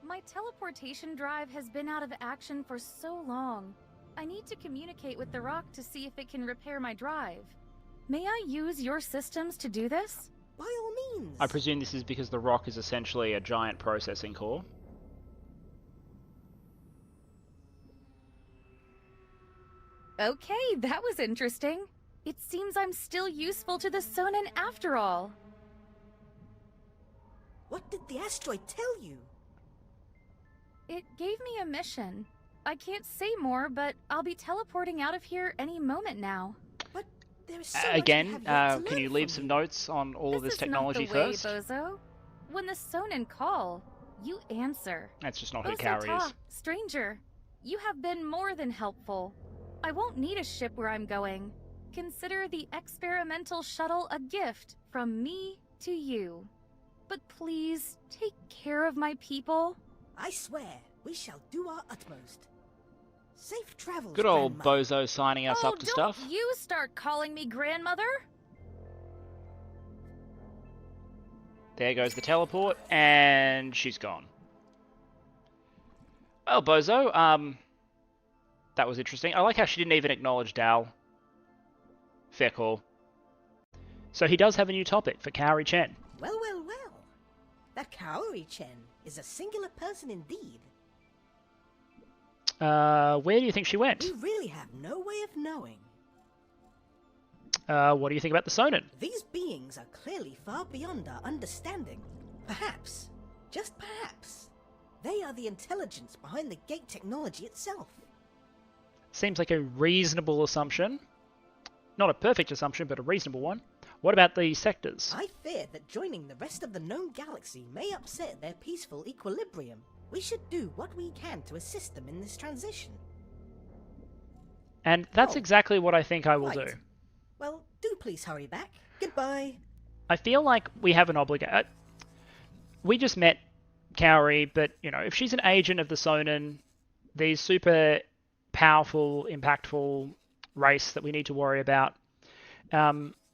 My teleportation drive has been out of action for so long. I need to communicate with the rock to see if it can repair my drive. May I use your systems to do this? By all means. I presume this is because the rock is essentially a giant processing core. Okay, that was interesting. It seems I'm still useful to the Sohnen after all. What did the asteroid tell you? It gave me a mission. I can't say more, but I'll be teleporting out of here any moment now. But there is so much Again, I have yet to can you learn leave from some you. notes on all of this technology is not the first? way, Bozo. When the Sohnen call, you answer. That's just not who Bozo Cowrie Ta, is. stranger, you have been more than helpful. I won't need a ship where I'm going. Consider the experimental shuttle a gift from me to you. But please, take care of my people. I swear, we shall do our utmost. Safe travels, Good old Grandmother. Bozo signing us up to stuff. Don't you start calling me grandmother? There goes the teleport, and she's gone. Well, Bozo, that was interesting. I like how she didn't even acknowledge Dal. Fair call. So he does have a new topic for Cowrie Chen. Well, well, well. That Cowrie Chen is a singular person indeed. Where do you think she went? We really have no way of knowing. What do you think about the Sohnen? These beings are clearly far beyond our understanding. Perhaps, just perhaps, they are the intelligence behind the gate technology itself. Seems like a reasonable assumption. Not a perfect assumption, but a reasonable one. What about the sectors? I fear that joining the rest of the known galaxy may upset their peaceful equilibrium. We should do what we can to assist them in this transition. And that's Oh, exactly what I think I will right. do. Well, do please hurry back. Goodbye. I feel like we have an obligation. We just met Cowrie, but, you know, if she's an agent of the Sohnen, these super powerful, impactful race that we need to worry about.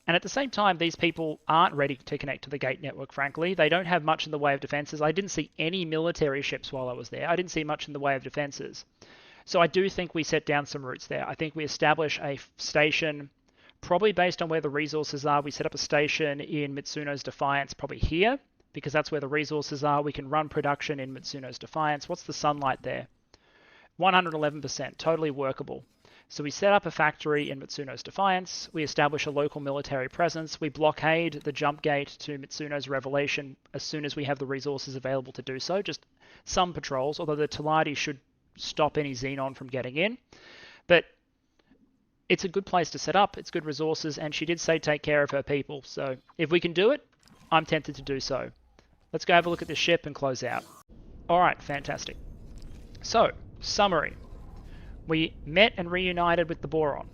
And at the same time, these people aren't ready to connect to the gate network, frankly. They don't have much in the way of defenses. I didn't see any military ships while I was there. I didn't see much in the way of defenses. So I do think we set down some roots there. I think we establish a station, probably based on where the resources are. We set up a station in Mitsuno's Defiance, probably here, because that's where the resources are. We can run production in Mitsuno's Defiance. What's the sunlight there? 111%, totally workable. So we set up a factory in Mitsuno's Defiance, we establish a local military presence, we blockade the jump gate to Mitsuno's Revelation as soon as we have the resources available to do so, just some patrols, although the Teladi should stop any Xenon from getting in. But it's a good place to set up, it's good resources, and she did say take care of her people, so if we can do it, I'm tempted to do so. Let's go have a look at the ship and close out. Alright, fantastic. So, summary. We met and reunited with the Boron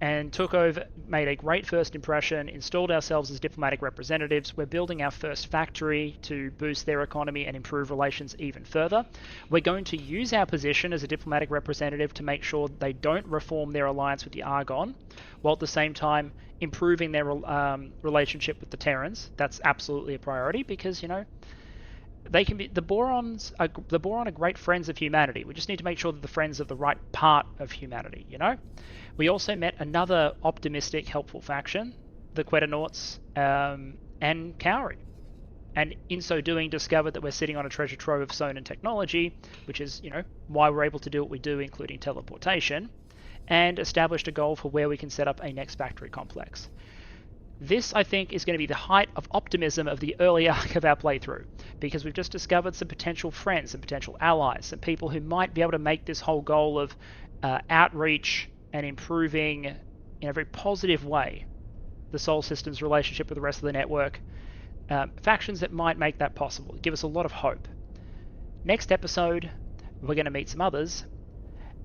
and took over, made a great first impression, installed ourselves as diplomatic representatives. We're building our first factory to boost their economy and improve relations even further. We're going to use our position as a diplomatic representative to make sure they don't reform their alliance with the Argon, while at the same time improving their relationship with the Terrans. That's absolutely a priority because, you know, they can be the Boron are great friends of humanity. We just need to make sure that the friends of the right part of humanity, you know? We also met another optimistic, helpful faction, the Quetanauts, and Cowrie. And in so doing, discovered that we're sitting on a treasure trove of Sohnen technology, which is, you know, why we're able to do what we do, including teleportation, and established a goal for where we can set up a next factory complex. This, I think, is going to be the height of optimism of the early arc of our playthrough, because we've just discovered some potential friends, some potential allies, some people who might be able to make this whole goal of outreach and improving, in a very positive way, the Sol System's relationship with the rest of the network. Factions that might make that possible, give us a lot of hope. Next episode, we're going to meet some others,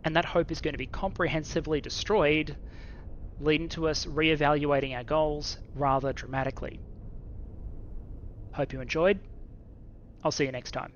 and that hope is going to be comprehensively destroyed, leading to us reevaluating our goals rather dramatically. Hope you enjoyed. I'll see you next time.